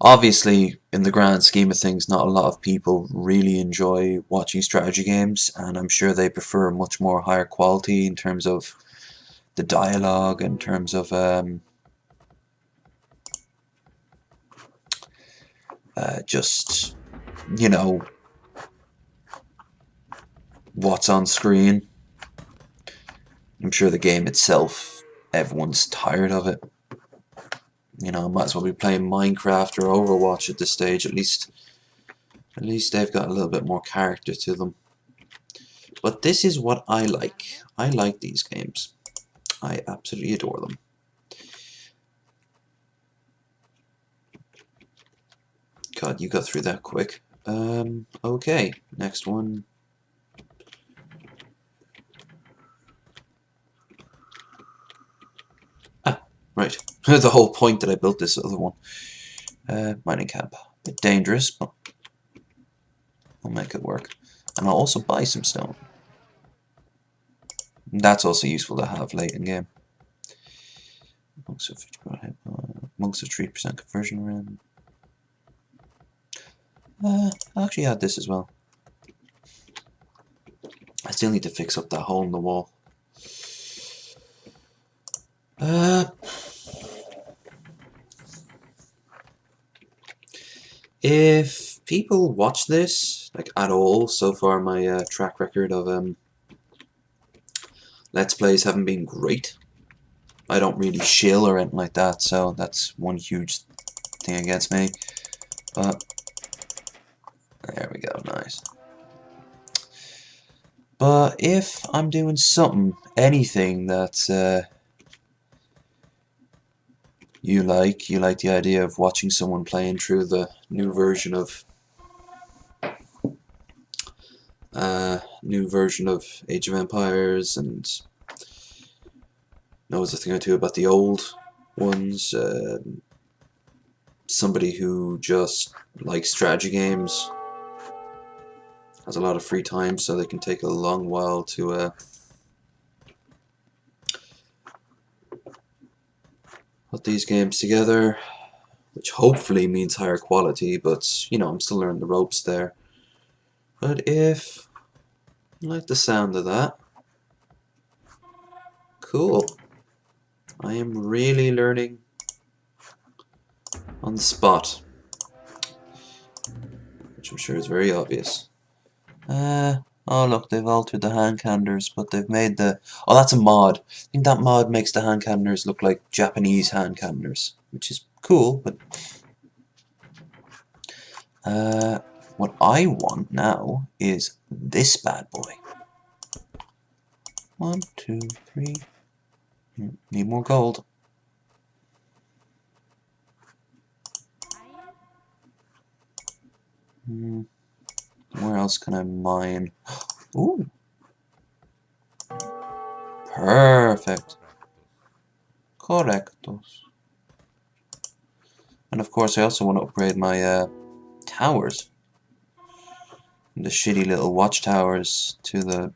Obviously, in the grand scheme of things, not a lot of people really enjoy watching strategy games, and I'm sure they prefer much more higher quality in terms of the dialogue, in terms of just, you know, what's on screen. I'm sure the game itself, everyone's tired of it. You know, might as well be playing Minecraft or Overwatch at this stage. At least they've got a little bit more character to them. But this is what I like. I like these games. I absolutely adore them. God, you got through that quick. Okay, next one. Ah, right. The whole point that I built this other one. Mining camp. A bit dangerous, but I'll make it work. And I'll also buy some stone. That's also useful to have late in game. Monks of 3% conversion rate. I'll actually add this as well. I still need to fix up that hole in the wall. If people watch this, like at all, so far my track record of Let's Plays haven't been great. I don't really shill or anything like that, so that's one huge thing against me. But there we go, nice. But if I'm doing something, anything that you like the idea of watching someone playing through the new version of Age of Empires, and knows a thing or two about the old ones. Somebody who just likes strategy games, has a lot of free time, so they can take a long while to put these games together, which hopefully means higher quality, but you know, I'm still learning the ropes there. But if you like the sound of that, cool. I am really learning on the spot, which I'm sure is very obvious. Oh look, they've altered the hand canners, but they've made the... Oh, that's a mod. I think that mod makes the hand canners look like Japanese hand canners, which is cool, but... what I want now is this bad boy. 1, 2, 3... Need more gold. Where else can I mine? Ooh! Perfect. Correctos. And of course I also want to upgrade my towers. The shitty little watchtowers to the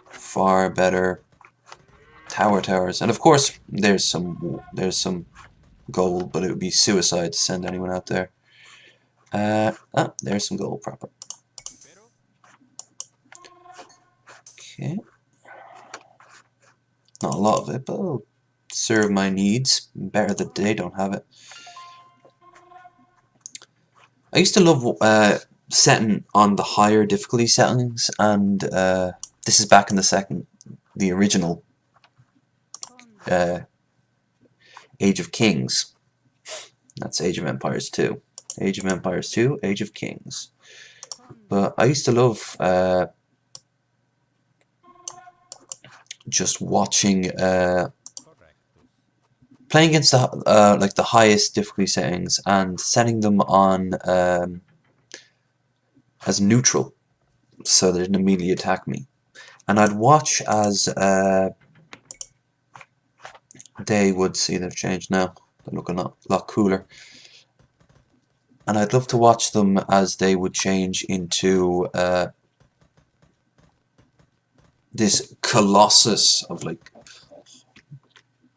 far better towers. And of course there's some gold, but it would be suicide to send anyone out there. There's some gold proper. Okay. Not a lot of it, but it'll serve my needs. Better that they don't have it. I used to love setting on the higher difficulty settings, and this is back in the original Age of Kings. That's Age of Empires 2. Age of Empires 2, Age of Kings. But I used to love just watching, playing against the like the highest difficulty settings and setting them on as neutral, so they didn't immediately attack me. And I'd watch as they would see they've changed now. They look a lot cooler. And I'd love to watch them as they would change into this colossus of like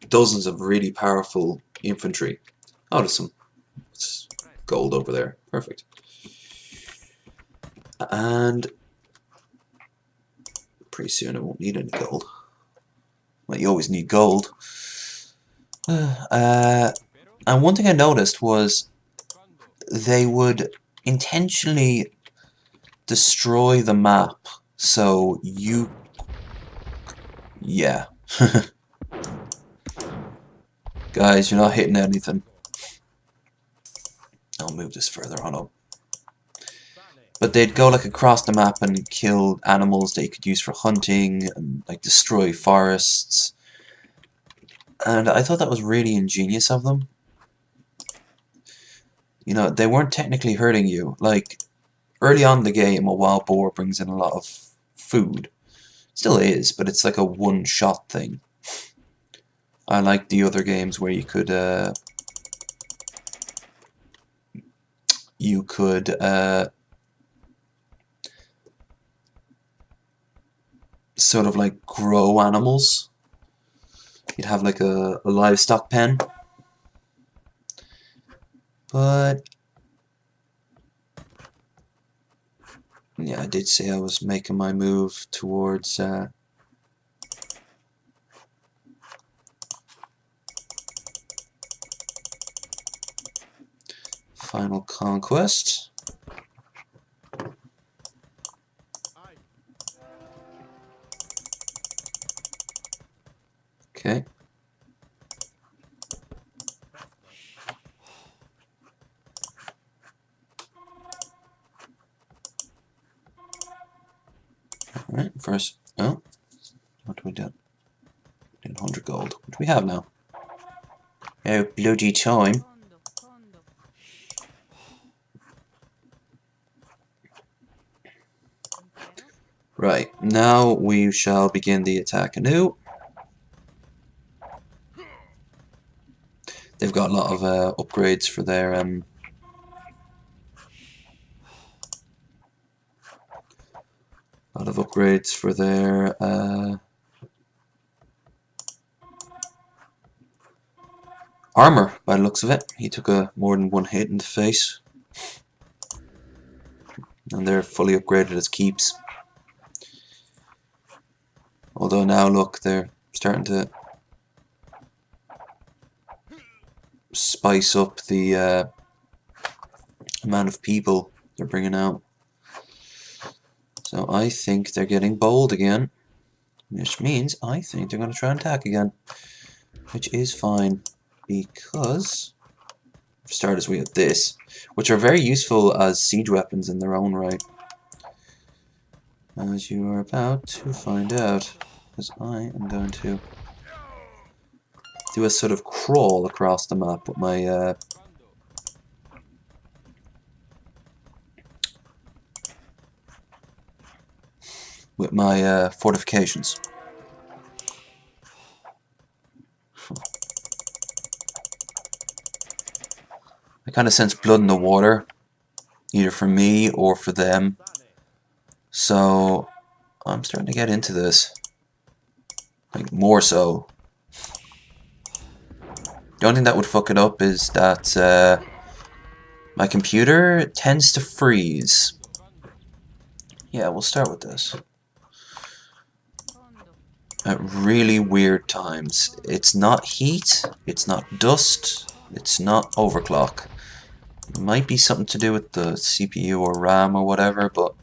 dozens of really powerful infantry. Oh, there's some It's gold over there. Perfect. And pretty soon I won't need any gold. Well, you always need gold. And one thing I noticed was they would intentionally destroy the map so you... Yeah. Guys, you're not hitting anything. I'll move this further on up. But they'd go like across the map and kill animals that you could use for hunting and like destroy forests. And I thought that was really ingenious of them. You know, they weren't technically hurting you. Like, early on in the game, a wild boar brings in a lot of food. Still is, but it's like a one-shot thing. I like the other games where you could sort of like grow animals. You'd have like a livestock pen. But yeah, I did say I was making my move towards Final Conquest. Okay. Alright, first. Oh. What do we do? 100 gold. What do we have now? Oh, bloody time. Right, now we shall begin the attack anew. They've got a lot of upgrades for their armor, by the looks of it. He took more than one hit in the face. And they're fully upgraded as keeps. Although now, look, they're starting to spice up the amount of people they're bringing out. So I think they're getting bold again. Which means I think they're going to try and attack again. Which is fine. Because, for starters, we have this. Which are very useful as siege weapons in their own right. As you are about to find out. Because I am going to do a sort of crawl across the map with my fortifications. I kind of sense blood in the water, either for me or for them. So I'm starting to get into this, like more so. The only thing that would fuck it up is that my computer tends to freeze. Yeah, we'll start with this. At really weird times. It's not heat, it's not dust, it's not overclock. It might be something to do with the CPU or RAM or whatever, but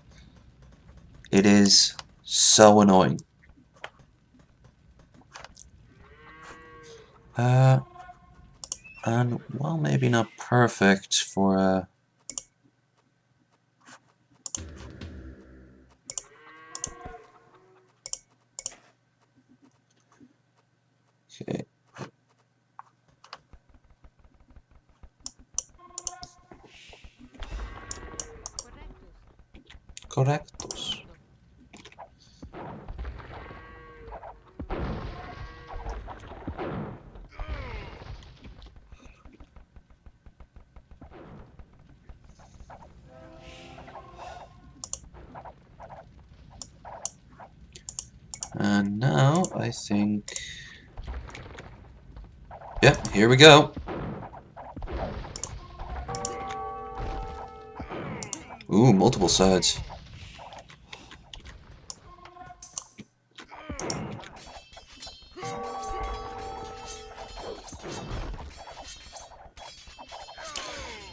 it is so annoying. And while maybe not perfect for okay. Correctus. And now I think, yep, here we go. Ooh, multiple sides.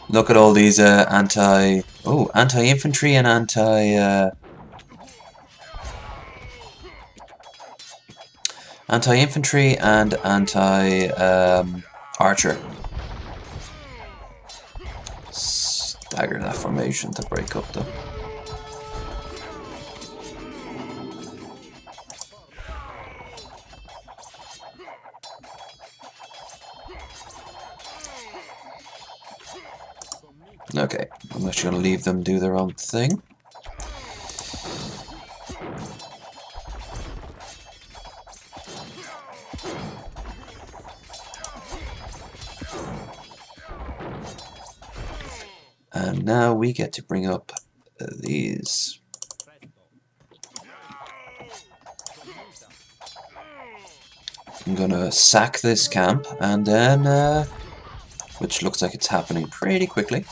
Look at all these anti-infantry and anti-infantry and archer. Stagger that formation to break up though. Okay, I'm actually going to leave them do their own thing. And now we get to bring up these. I'm going to sack this camp and then, which looks like it's happening pretty quickly.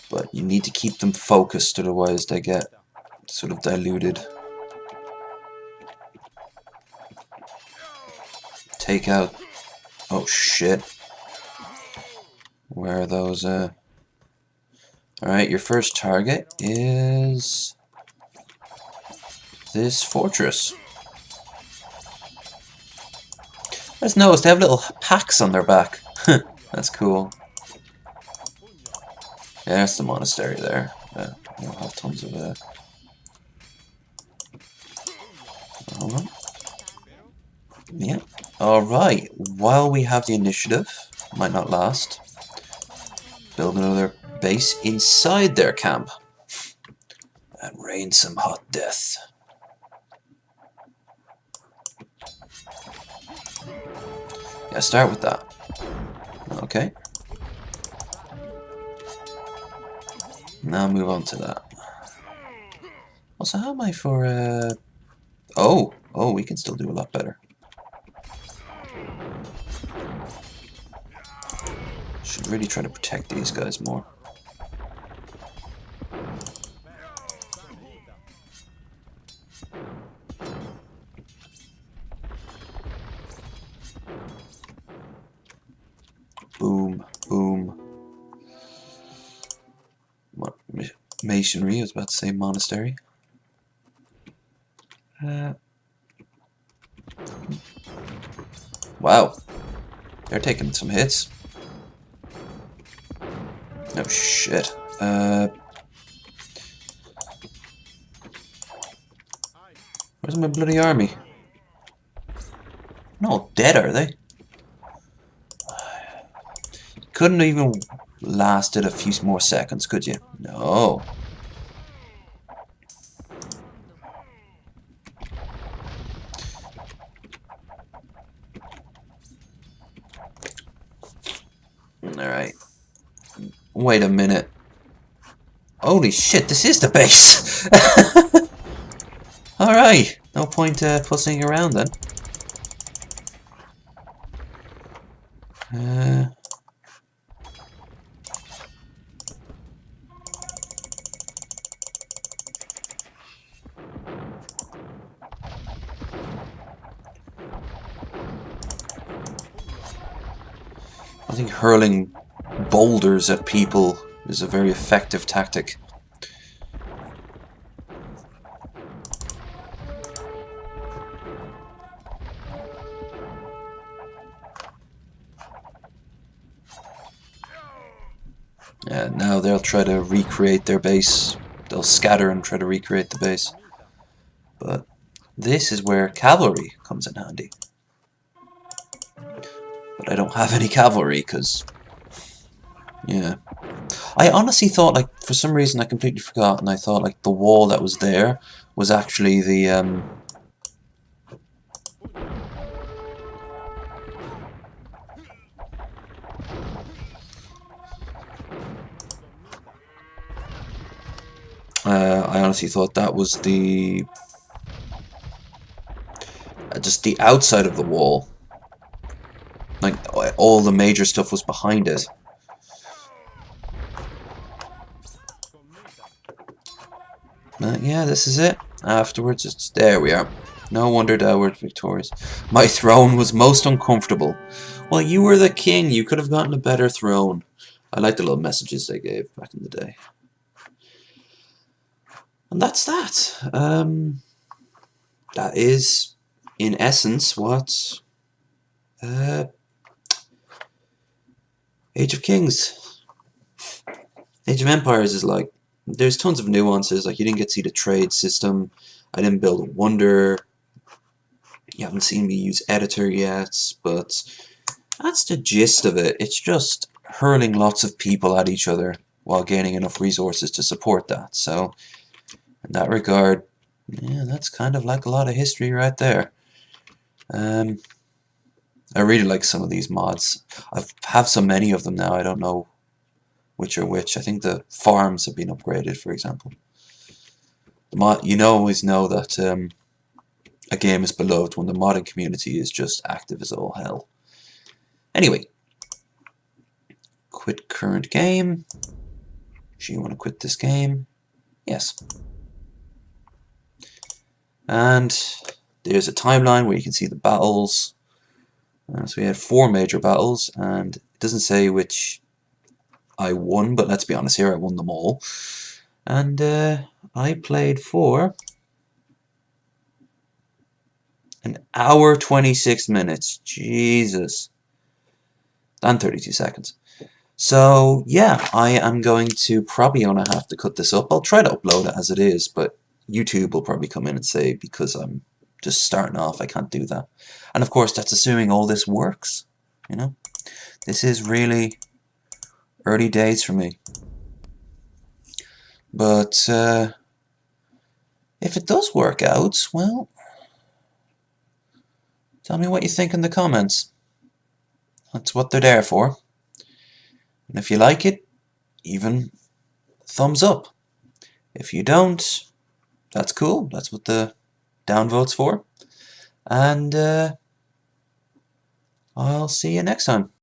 But you need to keep them focused, otherwise they get sort of diluted. Take out... Oh shit. Where are those... Alright, your first target is... this fortress. I just noticed they have little packs on their back. That's cool. Yeah, there's the monastery there. We'll have tons of hold on. Yeah. Alright. While we have the initiative, might not last, build another base inside their camp. And rain some hot death. Yeah, start with that. Okay. Now move on to that. Also, how am I for, Oh, we can still do a lot better. Should really try to protect these guys more. Boom, boom. What? Masonry, I was about to say monastery. Wow. They're taking some hits. Oh shit. Where's my bloody army? No, dead are they? Couldn't even lasted a few more seconds, could you? No. Alright. Wait a minute. Holy shit, this is the base! Alright. No point pussing around then. I think hurling boulders at people is a very effective tactic. And now they'll try to recreate their base. They'll scatter and try to recreate the base. But this is where cavalry comes in handy. But I don't have any cavalry because, yeah. I honestly thought, like, for some reason I completely forgot, and I thought, like, the wall that was there was actually the, I honestly thought that was the, just the outside of the wall. Like, all the major stuff was behind it. Yeah, this is it. Afterwards, there we are. No wonder thou wert victorious. My throne was most uncomfortable. Well, you were the king. You could have gotten a better throne. I like the little messages they gave back in the day. And that's that. That is, in essence, what Age of Kings, Age of Empires is like. There's tons of nuances. Like, you didn't get to see the trade system. I didn't build a wonder. You haven't seen me use editor yet, but that's the gist of it. It's just hurling lots of people at each other while gaining enough resources to support that. So, in that regard, yeah, that's kind of like a lot of history right there. I really like some of these mods. I have so many of them now, I don't know which are which. I think the farms have been upgraded, for example. The mod, you always know that a game is beloved when the modding community is just active as all hell. Anyway, quit current game. Do you want to quit this game? Yes. And there's a timeline where you can see the battles. So we had 4 major battles, and it doesn't say which I won, but let's be honest here, I won them all. And I played for an hour 26 minutes. Jesus. And 32 seconds. So yeah, I am going to probably gonna have to cut this up. I'll try to upload it as it is, but YouTube will probably come in and say because I'm just starting off, I can't do that. And of course, that's assuming all this works. You know, this is really early days for me. But if it does work out, well, tell me what you think in the comments. That's what they're there for. And if you like it, even thumbs up. If you don't, that's cool. That's what the downvote's for. And I'll see you next time.